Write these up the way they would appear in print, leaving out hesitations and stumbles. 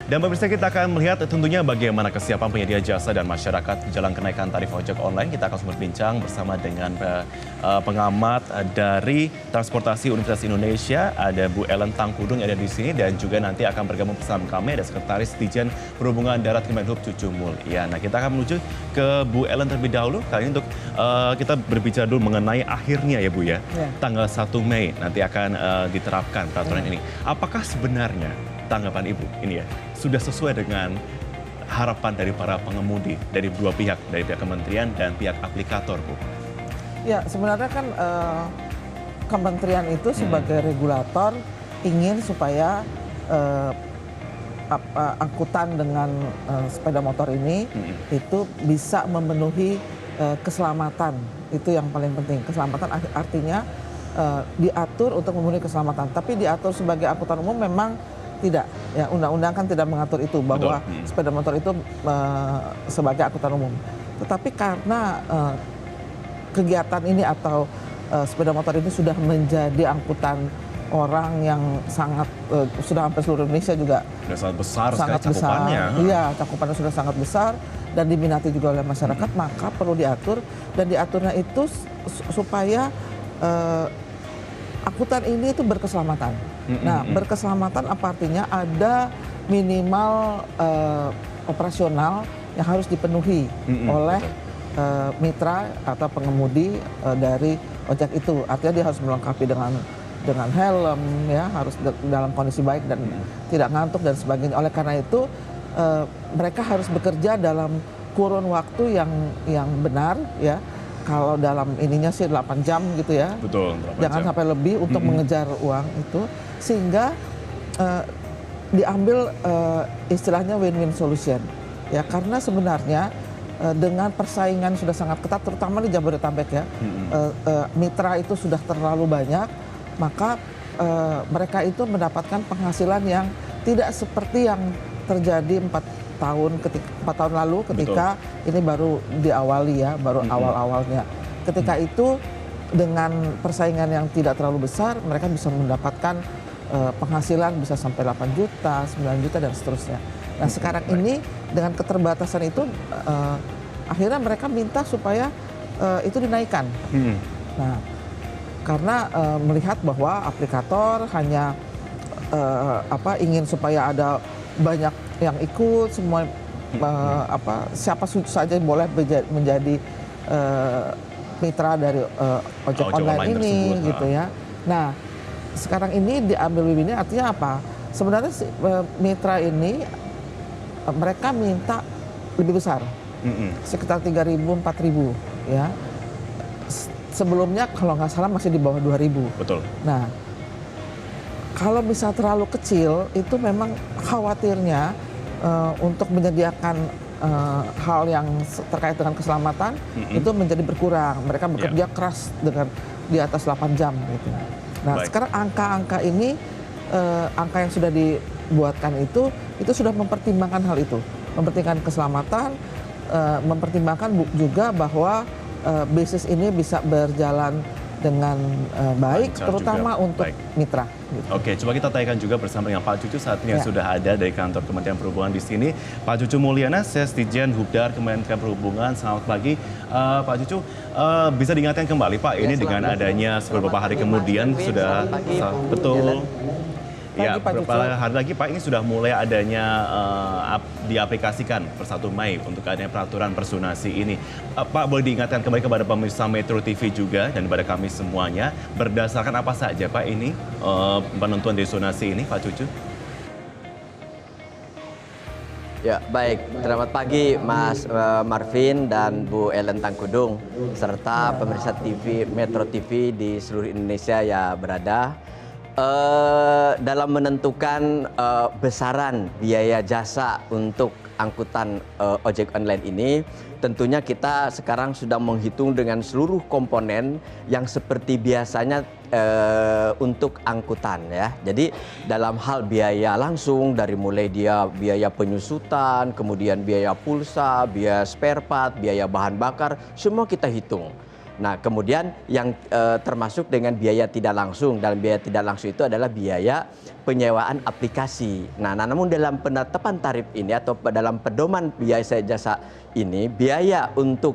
Dan pemirsa, kita akan melihat tentunya bagaimana kesiapan penyedia jasa dan masyarakat jelang kenaikan tarif ojek online. Kita akan berbincang bersama dengan pengamat dari Transportasi Universitas Indonesia, ada Bu Ellen Tangkudung yang ada di sini, dan juga nanti akan bergabung bersama kami ada Sekretaris Ditjen Perhubungan Darat Kemenhub Cucu Mulya. Nah, kita akan menuju ke Bu Ellen terlebih dahulu kali ini untuk kita berbicara dulu mengenai akhirnya ya Bu ya. Tanggal 1 Mei nanti akan diterapkan peraturan ini. Apakah sebenarnya tanggapan Ibu ini ya sudah sesuai dengan harapan dari para pengemudi dari dua pihak, dari pihak kementerian dan pihak aplikator, Bu? Ya, sebenarnya kan kementerian itu sebagai regulator ingin supaya angkutan dengan sepeda motor ini itu bisa memenuhi keselamatan. Itu yang paling penting. Keselamatan artinya diatur untuk memenuhi keselamatan. Tapi diatur sebagai angkutan umum memang tidak, ya undang-undang kan tidak mengatur itu bahwa sepeda motor itu sebagai angkutan umum. Tetapi karena kegiatan ini atau sepeda motor ini sudah menjadi angkutan orang yang sangat sudah hampir seluruh Indonesia juga sudah sangat besar, sangat besar. Iya, cakupannya sudah sangat besar dan diminati juga oleh masyarakat, maka perlu diatur, dan diaturnya itu supaya angkutan ini itu berkeselamatan. Nah, berkeselamatan apa artinya? Ada minimal operasional yang harus dipenuhi oleh mitra atau pengemudi dari ojek itu. Artinya dia harus melengkapi dengan helm, ya, harus dalam kondisi baik dan tidak ngantuk dan sebagainya. Oleh karena itu mereka harus bekerja dalam kurun waktu yang benar, ya. Kalau dalam ininya sih 8 jam gitu ya. Betul, jangan sampai lebih untuk mengejar uang itu, sehingga diambil istilahnya win-win solution. Ya, karena sebenarnya dengan persaingan sudah sangat ketat, terutama di Jabodetabek ya, mitra itu sudah terlalu banyak, maka mereka itu mendapatkan penghasilan yang tidak seperti yang terjadi 4 tahun lalu ketika ini baru diawali ya, baru awal-awalnya. Ketika itu dengan persaingan yang tidak terlalu besar, mereka bisa mendapatkan penghasilan bisa sampai 8 juta, 9 juta dan seterusnya. Nah, sekarang ini dengan keterbatasan itu akhirnya mereka minta supaya itu dinaikkan. Nah, karena melihat bahwa aplikator hanya ingin supaya ada banyak yang ikut, semua siapa saja boleh menjadi mitra dari ojek online ini tersebut, gitu ya. Nah, sekarang ini diambil ini artinya apa? Sebenarnya mitra ini mereka minta lebih besar, sekitar 3.000, 4.000 ya. Sebelumnya kalau nggak salah masih di bawah 2.000. Betul. Nah, kalau bisa terlalu kecil itu memang khawatirnya untuk menyediakan hal yang terkait dengan keselamatan itu menjadi berkurang. Mereka bekerja keras dengan di atas 8 jam gitu. Nah, sekarang angka-angka ini, angka yang sudah dibuatkan itu sudah mempertimbangkan hal itu, mempertimbangkan keselamatan, mempertimbangkan juga bahwa bisnis ini bisa berjalan dengan baik, terutama untuk mitra. Gitu. Oke, coba kita tanyakan juga bersama dengan Pak Cucu saat ini yang sudah ada dari kantor Kementerian Perhubungan di sini. Pak Cucu Mulyana, Sesdijen Hubdar Kementerian Perhubungan. Selamat pagi, Pak Cucu. Bisa diingatkan kembali Pak, ini dengan adanya beberapa hari kemudian sudah betul. Ya, beberapa hari lagi Pak ini sudah mulai adanya diaplikasikan per 1 Mei untuk adanya peraturan personasi ini. Pak, boleh diingatkan kembali kepada pemirsa Metro TV juga dan kepada kami semuanya, berdasarkan apa saja Pak ini penentuan zonasi ini, Pak Cucu? Ya, baik. Selamat pagi Mas Marvin dan Bu Ellen Tangkudung serta pemirsa TV Metro TV di seluruh Indonesia ya berada. Dalam menentukan besaran biaya jasa untuk angkutan ojek online ini, tentunya kita sekarang sudah menghitung dengan seluruh komponen yang seperti biasanya untuk angkutan ya. Jadi dalam hal biaya langsung dari mulai dia biaya penyusutan, kemudian biaya pulsa, biaya spare part, biaya bahan bakar, semua kita hitung. Nah, kemudian yang termasuk dengan biaya tidak langsung. Dalam biaya tidak langsung itu adalah biaya penyewaan aplikasi. Nah, namun dalam penetapan tarif ini atau dalam pedoman biaya jasa ini, biaya untuk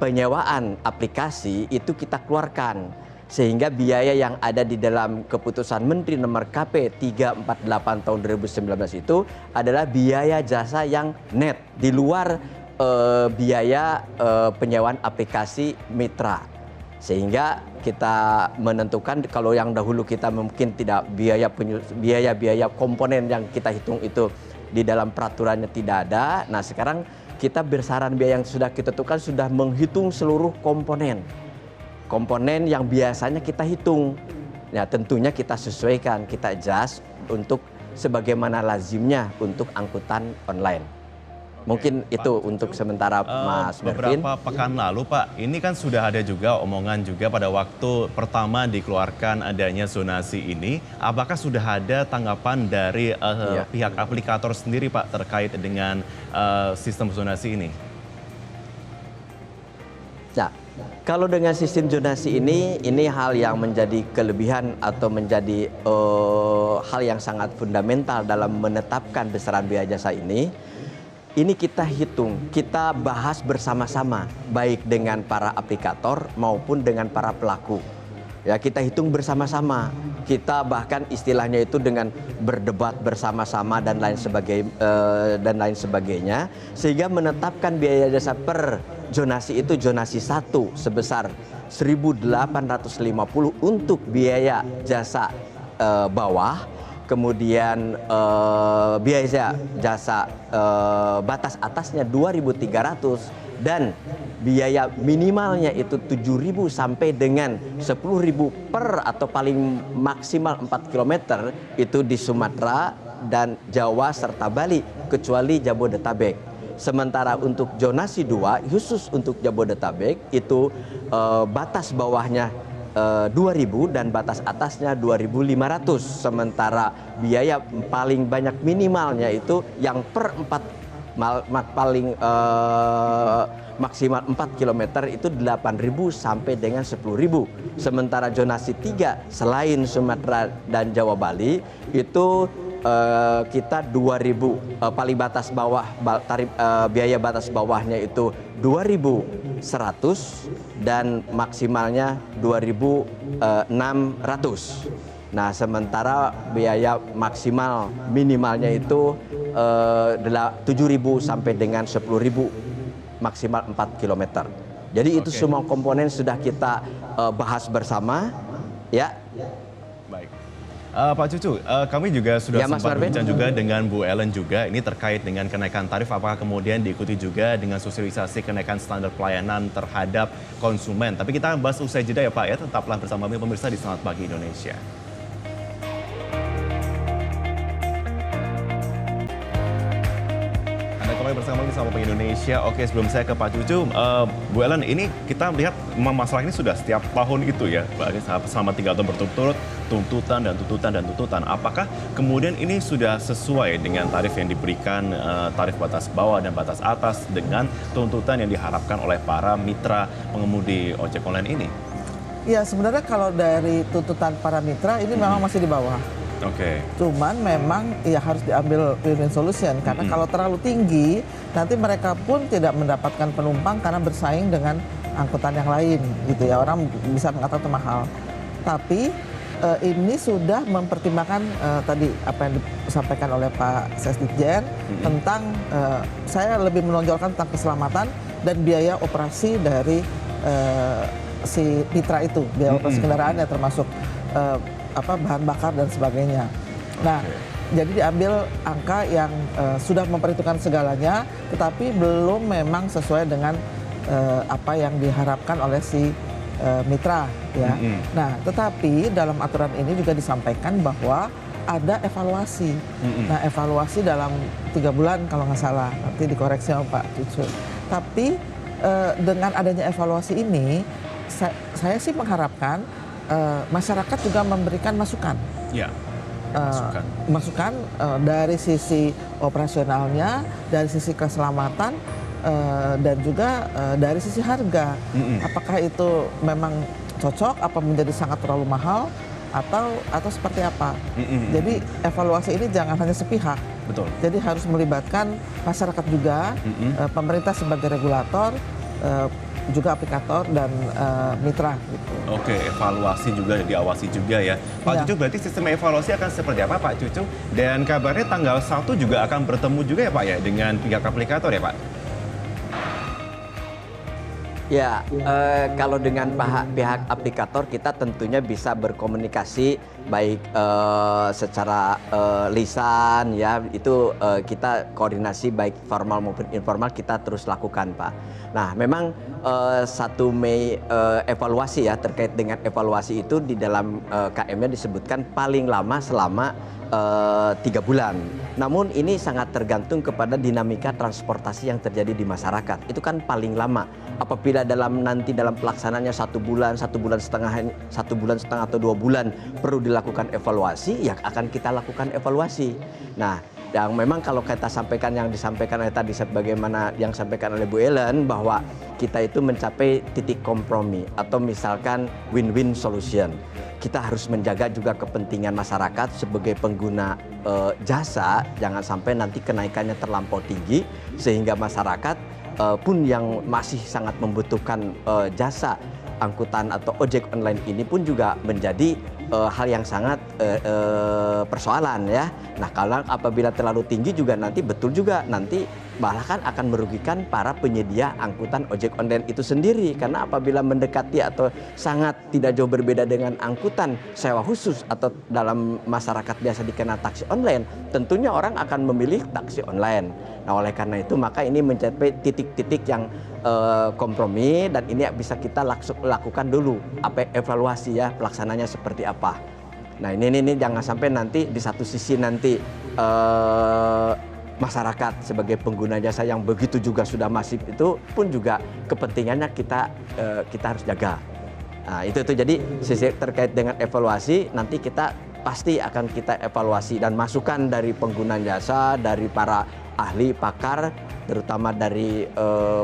penyewaan aplikasi itu kita keluarkan. Sehingga biaya yang ada di dalam keputusan Menteri Nomor KP 348 tahun 2019 itu adalah biaya jasa yang net di luar biaya penyewaan aplikasi mitra. Sehingga kita menentukan kalau yang dahulu kita mungkin tidak biaya komponen yang kita hitung itu di dalam peraturannya tidak ada. Nah, sekarang kita berdasarkan biaya yang sudah kita tentukan sudah menghitung seluruh komponen yang biasanya kita hitung. Ya, tentunya kita sesuaikan, kita adjust untuk sebagaimana lazimnya untuk angkutan online. Mungkin itu Pak, untuk sementara Mas Mervin. Beberapa pekan lalu Pak, ini kan sudah ada juga omongan juga pada waktu pertama dikeluarkan adanya zonasi ini. Apakah sudah ada tanggapan dari pihak aplikator sendiri Pak terkait dengan sistem zonasi ini? Nah, kalau dengan sistem zonasi ini hal yang menjadi kelebihan atau menjadi hal yang sangat fundamental dalam menetapkan besaran biaya jasa ini. Ini kita hitung, kita bahas bersama-sama, baik dengan para aplikator maupun dengan para pelaku. Ya, kita hitung bersama-sama. Kita bahkan istilahnya itu dengan berdebat bersama-sama dan lain sebagainya, sehingga menetapkan biaya jasa per zonasi itu zonasi 1 sebesar 1.850 untuk biaya jasa bawah. Kemudian biaya jasa batas atasnya 2.300 dan biaya minimalnya itu 7.000 sampai dengan 10.000 per atau paling maksimal 4 km itu di Sumatera dan Jawa serta Bali kecuali Jabodetabek. Sementara untuk zonasi 2 khusus untuk Jabodetabek itu batas bawahnya 2.000 dan batas atasnya 2.500. Sementara biaya paling banyak minimalnya itu yang per 4 paling maksimal 4 km itu 8.000 sampai dengan 10.000. Sementara zonasi 3 selain Sumatera dan Jawa Bali itu kita 2.000 paling batas bawah tarif biaya batas bawahnya itu 2.100 dan maksimalnya 2.600. Nah, sementara biaya maksimal minimalnya itu 7.000 sampai dengan 10.000 maksimal 4 km. Jadi itu semua komponen sudah kita bahas bersama, ya. Baik. Pak Cucu, kami juga sudah sempat berbincang juga dengan Bu Ellen juga ini terkait dengan kenaikan tarif, apakah kemudian diikuti juga dengan sosialisasi kenaikan standar pelayanan terhadap konsumen. Tapi kita bahas usai jeda ya Pak ya, tetaplah bersama kami pemirsa di Selamat Pagi Indonesia. Kembali bersama kami sama Pagi Indonesia. Oke, sebelum saya ke Pak Cucu, Bu Ellen, ini kita melihat masalah ini sudah setiap tahun itu ya, selama 3 tahun berturut-turut, tuntutan dan tuntutan dan tuntutan. Apakah kemudian ini sudah sesuai dengan tarif yang diberikan, tarif batas bawah dan batas atas dengan tuntutan yang diharapkan oleh para mitra pengemudi ojek online ini? Ya, sebenarnya kalau dari tuntutan para mitra ini memang masih di bawah. Oke. Cuman memang ya harus diambil win-win solution karena kalau terlalu tinggi nanti mereka pun tidak mendapatkan penumpang karena bersaing dengan angkutan yang lain gitu ya, orang bisa mengatakan itu mahal. Tapi ini sudah mempertimbangkan tadi apa yang disampaikan oleh Pak Sesdikjen tentang saya lebih menonjolkan tentang keselamatan dan biaya operasi dari si mitra itu, biaya operasi kendaraannya termasuk bahan bakar dan sebagainya. Nah, jadi diambil angka yang sudah memperhitungkan segalanya, tetapi belum memang sesuai dengan apa yang diharapkan oleh si mitra, ya. Nah, tetapi dalam aturan ini juga disampaikan bahwa ada evaluasi. Nah, evaluasi dalam 3 bulan kalau nggak salah, nanti dikoreksi sama Pak Cucu. Tapi dengan adanya evaluasi ini, saya sih mengharapkan masyarakat juga memberikan masukan. Ya, masukan dari sisi operasionalnya, dari sisi keselamatan, dan juga dari sisi harga. Apakah itu memang cocok, apa menjadi sangat terlalu mahal, atau seperti apa. Jadi evaluasi ini jangan hanya sepihak. Betul. Jadi harus melibatkan masyarakat juga, pemerintah sebagai regulator, juga aplikator dan mitra gitu. Oke, evaluasi juga diawasi juga ya. Pak Ya. Cucu, berarti sistem evaluasi akan seperti apa Pak Cucu? Dan kabarnya tanggal 1 juga akan bertemu juga ya Pak ya dengan pihak aplikator ya Pak? Ya, kalau dengan pihak aplikator kita tentunya bisa berkomunikasi baik secara lisan ya, itu kita koordinasi baik formal maupun informal kita terus lakukan Pak. Nah memang 1 Mei evaluasi ya, terkait dengan evaluasi itu di dalam KM-nya disebutkan paling lama selama 3 bulan. Namun ini sangat tergantung kepada dinamika transportasi yang terjadi di masyarakat. Itu kan paling lama. Apabila nanti dalam pelaksanaannya 1 bulan, 1 bulan setengah atau 2 bulan perlu dilakukan evaluasi, ya akan kita lakukan evaluasi. Nah, yang memang kalau kita sampaikan yang disampaikan tadi sebagaimana yang disampaikan oleh Bu Ellen, bahwa kita itu mencapai titik kompromi atau misalkan win-win solution. Kita harus menjaga juga kepentingan masyarakat sebagai pengguna jasa, jangan sampai nanti kenaikannya terlampau tinggi sehingga masyarakat pun yang masih sangat membutuhkan jasa angkutan atau ojek online ini pun juga menjadi hal yang sangat persoalan ya. Nah kalau apabila terlalu tinggi juga nanti betul juga nanti bahkan akan merugikan para penyedia angkutan ojek online itu sendiri, karena apabila mendekati atau sangat tidak jauh berbeda dengan angkutan sewa khusus atau dalam masyarakat biasa dikenal taksi online, tentunya orang akan memilih taksi online. Nah oleh karena itu maka ini mencapai titik-titik yang kompromi, dan ini bisa kita lakukan dulu apa evaluasi ya pelaksananya seperti apa. Nah ini jangan sampai nanti di satu sisi nanti masyarakat sebagai pengguna jasa yang begitu juga sudah masif itu pun juga kepentingannya kita harus jaga. Nah, itu jadi sisi terkait dengan evaluasi nanti kita pasti akan kita evaluasi, dan masukan dari pengguna jasa, dari para ahli pakar, terutama dari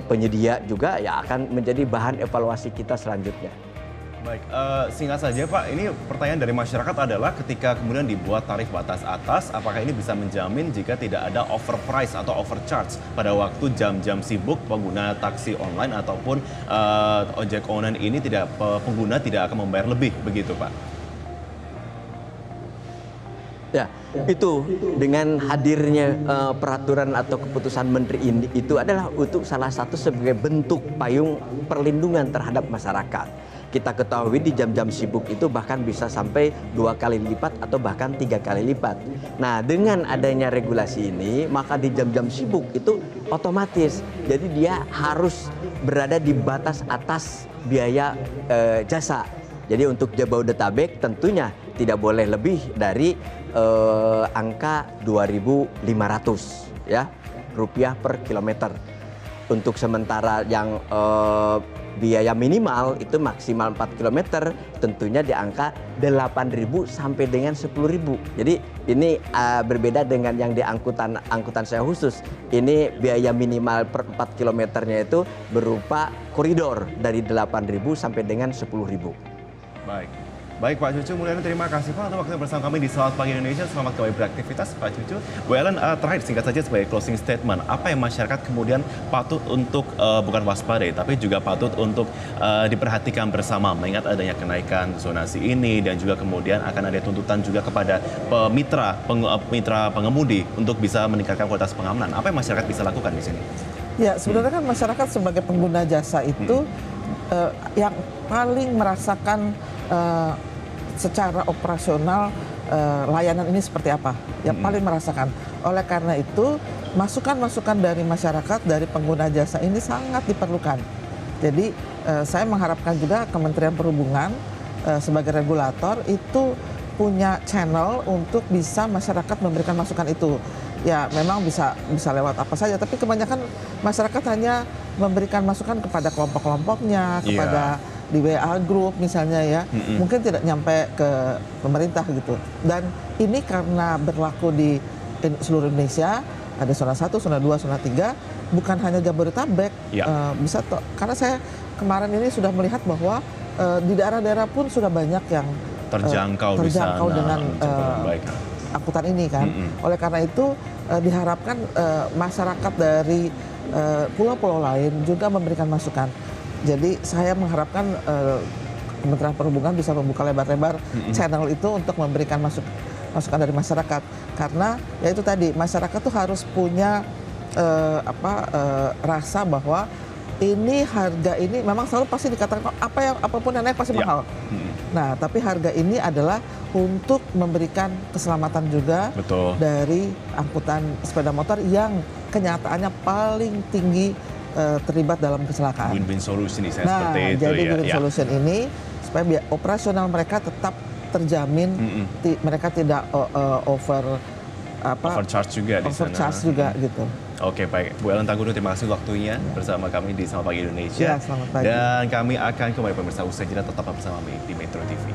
penyedia juga ya akan menjadi bahan evaluasi kita selanjutnya. Baik, singkat saja Pak, ini pertanyaan dari masyarakat adalah ketika kemudian dibuat tarif batas atas, apakah ini bisa menjamin jika tidak ada overprice atau overcharge pada waktu jam-jam sibuk pengguna taksi online ataupun ojek online ini pengguna tidak akan membayar lebih, begitu Pak? Ya, itu dengan hadirnya peraturan atau keputusan menteri ini itu adalah untuk salah satu sebagai bentuk payung perlindungan terhadap masyarakat. Kita ketahui di jam-jam sibuk itu bahkan bisa sampai 2 kali lipat atau bahkan 3 kali lipat. Nah, dengan adanya regulasi ini, maka di jam-jam sibuk itu otomatis, jadi dia harus berada di batas atas biaya jasa. Jadi untuk Jabodetabek tentunya tidak boleh lebih dari angka 2.500 ya rupiah per kilometer. Untuk sementara yang biaya minimal itu maksimal 4 km tentunya di angka 8.000 sampai dengan 10.000. Jadi ini berbeda dengan yang di angkutan sewa khusus. Ini biaya minimal per 4 kilometernya itu berupa koridor dari 8.000 sampai dengan 10.000. Baik Pak Cucu, Mulyana terima kasih Pak untuk waktu bersama kami di Selamat Pagi Indonesia. Selamat kembali beraktivitas Pak Cucu. Bu Ellen, terakhir singkat saja sebagai closing statement, apa yang masyarakat kemudian patut untuk bukan waspadai tapi juga patut untuk diperhatikan bersama mengingat adanya kenaikan zonasi ini, dan juga kemudian akan ada tuntutan juga kepada mitra pengemudi untuk bisa meningkatkan kualitas pengamanan. Apa yang masyarakat bisa lakukan di sini? Ya, sebenarnya kan masyarakat sebagai pengguna jasa itu yang paling merasakan secara operasional layanan ini seperti apa, yang paling merasakan. Oleh karena itu masukan-masukan dari masyarakat, dari pengguna jasa ini sangat diperlukan. Jadi saya mengharapkan juga Kementerian Perhubungan sebagai regulator itu punya channel untuk bisa masyarakat memberikan masukan itu. Ya memang bisa lewat apa saja, tapi kebanyakan masyarakat hanya memberikan masukan kepada kelompok-kelompoknya, kepada di WA group misalnya ya, mungkin tidak nyampe ke pemerintah gitu. Dan ini karena berlaku di seluruh Indonesia, ada zona 1, zona 2, zona 3, bukan hanya Jabodetabek. Ya. Karena saya kemarin ini sudah melihat bahwa di daerah-daerah pun sudah banyak yang Terjangkau di sana, dengan baik. angkutan ini kan. Oleh karena itu diharapkan masyarakat dari pulau-pulau lain juga memberikan masukan. Jadi saya mengharapkan Kementerian Perhubungan bisa membuka lebar-lebar channel itu untuk memberikan masukan dari masyarakat. Karena ya itu tadi, masyarakat tuh harus punya rasa bahwa ini harga ini memang selalu pasti dikatakan apapun yang naik pasti mahal. Nah, tapi harga ini adalah untuk memberikan keselamatan juga Betul. dari angkutan sepeda motor yang kenyataannya paling tinggi terlibat dalam kecelakaan. Win-win solution saya Nah, seperti itu jadi ya. win-win solution ini supaya operasional mereka tetap terjamin, mereka tidak Overcharge juga di sana. overcharge juga gitu. Oke, baik. Bu Ellen Tanggudo, terima kasih waktunya bersama kami di Selamat Pagi Indonesia. Ya, selamat pagi. Dan kami akan kembali pemirsa usai jeda, tetap bersama di Metro TV.